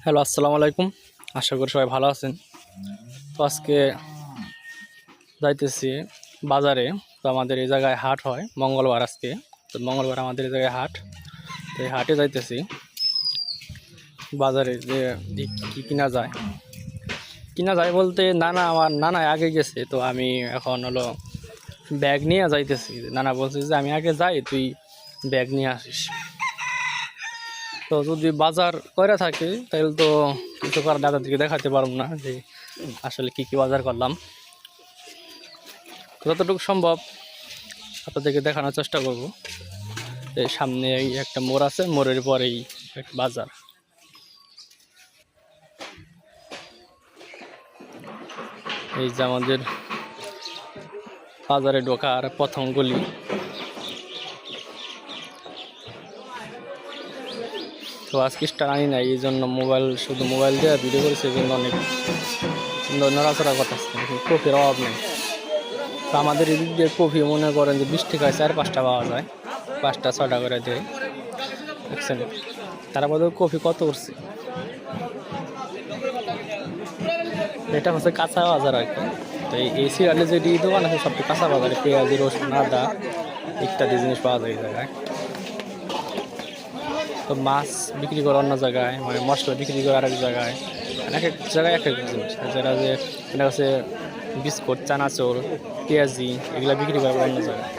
Hello, আসসালামু আলাইকুম। আশা করি সবাই ভালো আছেন। তো আজকে যাইতেছি বাজারে। তো আমাদের এই জায়গায় হাট হয় মঙ্গলবার আজকে। তো মঙ্গলবার আমাদের এই জায়গায় হাট। তো এই হাটে যাইতেছি বাজারে যে কী কিনা যায় বলতে আমার নানা আগে গেছে। তো আমি এখন হলো ব্যাগ নিয়ে যাইতেছি। নানা বলছে যে আমি আগে যাই, তুই ব্যাগ নিয়ে আসিস। তো যদি বাজার করে থাকি তাহলে তো কিছু করার দাদাদেরকে দেখাতে পারবো না যে আসলে কি বাজার করলাম। যতটুকু সম্ভব আপনাদেরকে দেখানোর চেষ্টা করব। এই সামনে এই একটা মোড় আছে, মোড়ের পরেই একটা বাজার। এই যে আমাদের বাজারে ঢোকার প্রথম গলি। তো আজকে স্টার আনি নাই, এই জন্য শুধু মোবাইল দিয়ে ভিডিও করেছে, এই জন্য অনেক নড়াচড়া করতেছে। কফির অভাব নেই। তো আমাদের এদিক দিয়ে কফি মনে করেন যে 20 টাকায় 4-5টা পাওয়া যায়, 5টা-6টা করে দেয়। দেখছেন তারা বলতে কফি কত উঠছে। এটা হচ্ছে কাঁচা বাজার আর কি। তো এই সিরিয়ালে যে দোকান আছে সবটা কাঁচা বাজারে পেঁয়াজ, রসুন, আদা ইত্যাদি জিনিস পাওয়া যায় এই জায়গায়। তো মাছ বিক্রি করে অন্য জায়গায়, মানে মশলা বিক্রি করে আরেক জায়গায়, এক এক জায়গায় এক এক জিনিস। যেটা যে এটা হচ্ছে বিস্কুট, চানাচুর, পেঁয়াজি এগুলো বিক্রি করে অন্য জায়গায়।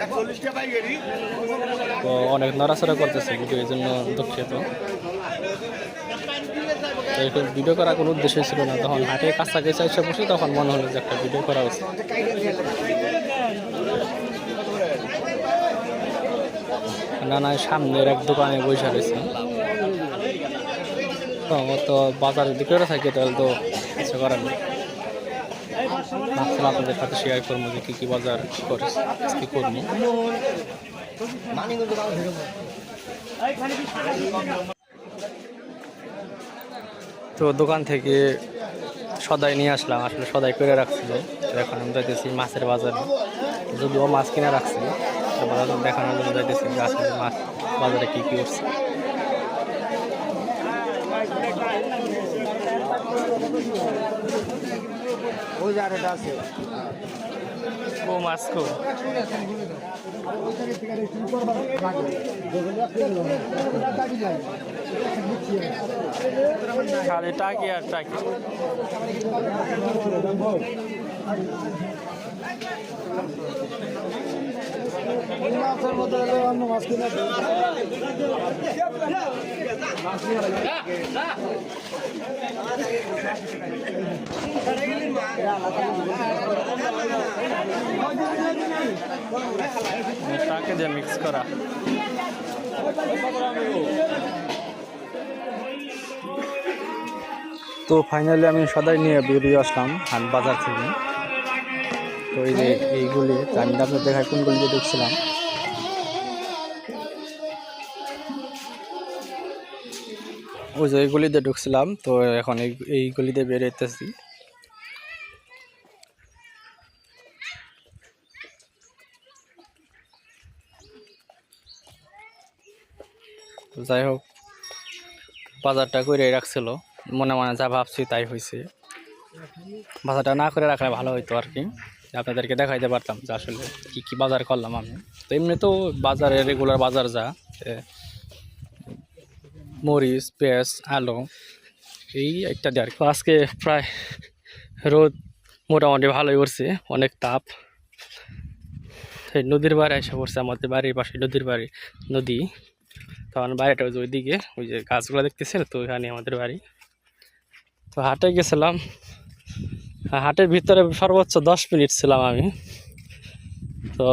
তো অনেক নড়াচড়া করতেছে ভিডিও, এই জন্য দুঃখিত। তো এটা ভিডিও করার কোনো উদ্দেশ্য ছিল না। তখন হাটে কাছাকাছি এসে বসি, তখন মনে হলো যে একটা ভিডিও করা উচিত। না সামনের এক দোকানে বসে রয়েছে। তো আমার তো বাজারে দিকে থাকে, তাহলে তো কিছু করার নেই। ভাবছিলাম আপনাদের সাথে শেয়ার করবো যে কী বাজার করেছে, কী করবো। তো দোকান থেকে সদাই নিয়ে আসলাম, আসলে সদাই করে রাখছিল। এখন আমি যাইতেছি মাছের বাজারে, যদিও মাছ কিনে রাখছি। বাজার দেখানোর জন্য যাইতেছি যে আসলে মাছ বাজারে কী উঠছে। ও মাছ কো খালি টাকি আর টাকি। মাছের মধ্যে অন্য মাছ কিনে টাকে দিয়ে মিক্স করা। তো ফাইনালি আমি সদাই নিয়ে বেরিয়ে আসলাম হাট বাজার থেকে। তো এই যে এইগুলি আমি আপনার দেখায় কোনগুলি দিয়ে দেখছিলাম। ওই যে এইগুলিতে ঢুকছিলাম। তো এখন এই গলিতে বেরোতেছি। যাই হোক, বাজারটা করে রাখছিল, মনে মনে যা ভাবছি তাই হয়েছে। বাজারটা না করে রাখলে ভালো হইতো আর কি, আপনাদেরকে দেখাইতে পারতাম যে আসলে কি বাজার করলাম আমি। তো এমনি তো বাজারে রেগুলার বাজার যা মরিচ, পেঁয়াজ, আলু এই ইত্যাদি আর কি। আজকে প্রায় রোদ মোটামুটি ভালোই পড়ছে, অনেক তাপ। এই নদীর বাড়ি এসে পড়ছে, আমাদের বাড়ির পাশে নদী। তখন বাড়িটা ওই যে ওইদিকে, ওই যে গাছগুলো দেখতেছেন, তো ওইখানে আমাদের বাড়ি। তো হাটে গেছিলাম, হাটের ভিতরে সর্বোচ্চ 10 মিনিট ছিলাম আমি। তো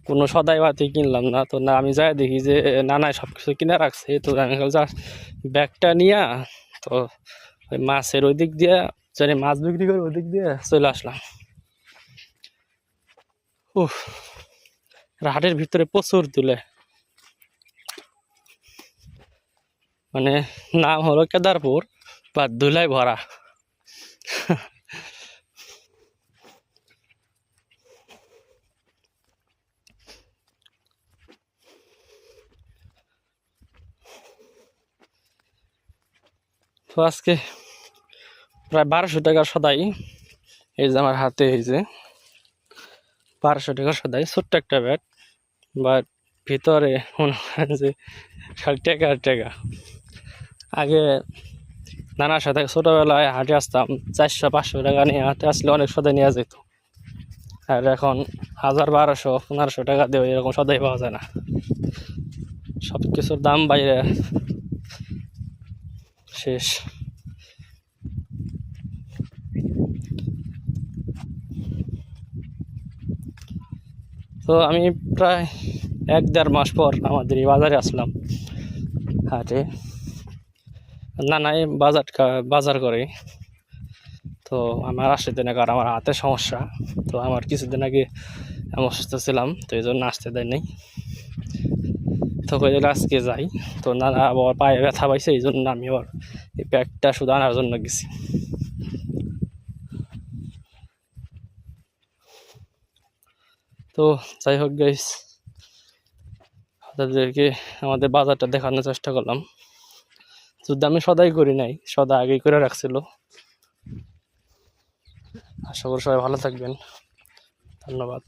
কোনো সদাই বাতি কিনলাম না। তো না, আমি যাই দেখি যে নানায় সব কিছু কিনে রাখছে। তো আমি জাস্ট ব্যাগটা নিয়ে তো ওই মাছের ওই দিক দিয়ে, জানি মাছ বিক্রি করে ওই দিক দিয়ে চলে আসলাম। উফ, হাটের ভিতরে প্রচুর তুলে, মানে নাম হলো কেদারপুর বা ধুলাই ভরা। তো আজকে প্রায় 1200 টাকার সদাই, এই যে আমার হাতে, এই যে 1200 টাকার সদাই, ছোট্ট একটা ব্যাট, বাট ভিতরে মনে হয় যে খালি টাকা আর টাকা। আগে নানার সাথে ছোটোবেলায় হাঁটে আসতাম, 400-500 টাকা নিয়ে হাঁটে আসলে অনেক সদাই নেওয়া যেত। আর এখন 1000, 1200, 1500 টাকা দিয়ে এরকম সদাই পাওয়া যায় না। সব কিছুর দাম বাইরে শেষ। তো আমি প্রায় 1-1.5 মাস পর আমাদের এই বাজারে আসলাম হাটে। নানাই বাজার করে। তো আমার আসতে না, কারণ আমার হাতের সমস্যা। তো আমার কিছুদিন আগে আমি অসুস্থ ছিলাম, তো এই জন্য আসতে দেয় নাই। তো আজকে যাই, তো নানা আবার পায়ে ব্যথা পাইছে, এই জন্য আমি আবার এই ব্যাগটা শুধু আনার জন্য গেছি। তো যাই হোক গাইস, তাদেরকে আমাদের বাজারটা দেখানোর চেষ্টা করলাম। যদি আমি সদাই করি নাই, সদা আগেই করে রাখছিল। আশা করি সবাই ভালো থাকবেন, ধন্যবাদ।